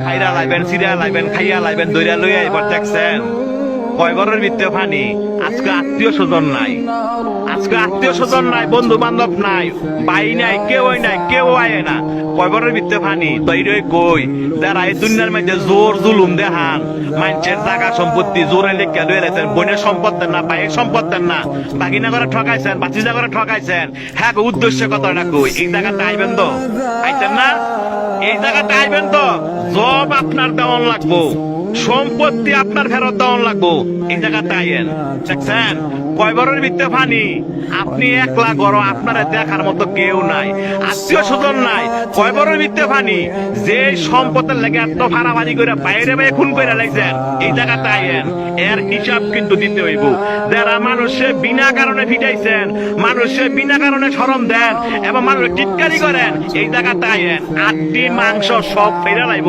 খাইরা লাইবেন, সিরা লাইবেন, খাইয়া লাইবেন, দইরা লইয়া এবার দেখছেন কয় ঘরের ভিতরে পানি। আজকে আত্মীয় স্বজন নাই, আজকে আত্মীয় স্বজন নাই, বন্ধু বান্ধব নাই, ভাই নাই, কেউই নাই, কেউ আয় না, কয় ঘরের ভিতরে পানি। তৈরি কই যারা এই দুনিয়ার মধ্যে জোর জুলুম দেখান, মানুষের জায়গা সম্পত্তি জোরে লেখা লয়ে রেখেছেন, বোনের সম্পদ দেন না, ভাইয়ের সম্পদ দেন না, বাগিনা করে ঠকাইছেন, বাচিজা করে ঠকাইছেন। হ্যাঁ উদ্দেশ্য কথাটা কই, এই জায়গাটা আইবেন তো, আইতেন না? এই জায়গাটা আইবেন তো, জব আপনার দেওয়ান লাগবো, সম্পত্তি আপনার ফেরত দেওয়ান লাগবো। এই জায়গাটা আইয়েন, দেখছেন কয় ঘরের ভিতরে পানি। আপনি একলা গড়, আপনারা দেখার মতো কেউ নাই, আত্মীয় স্বজন নাই, কয় ঘরের ভিতরে পানি। যে সম্পদের লেগে এত ভাড়াভাড়ি করে বাইরে বাইরে খুন করে লাগছেন, এই জায়গাটা আইয়েন, এর হিসাব কিন্তু দিতে হইব। যারা মানুষে বিনা কারণে ফিটাইছেন, মানুষে বিনা কারণে শরম দেন এবং মানুষ টিটকারি করেন, এই জায়গাটা আইয়েন, আটটি মাংস সব ফেরা লাইব।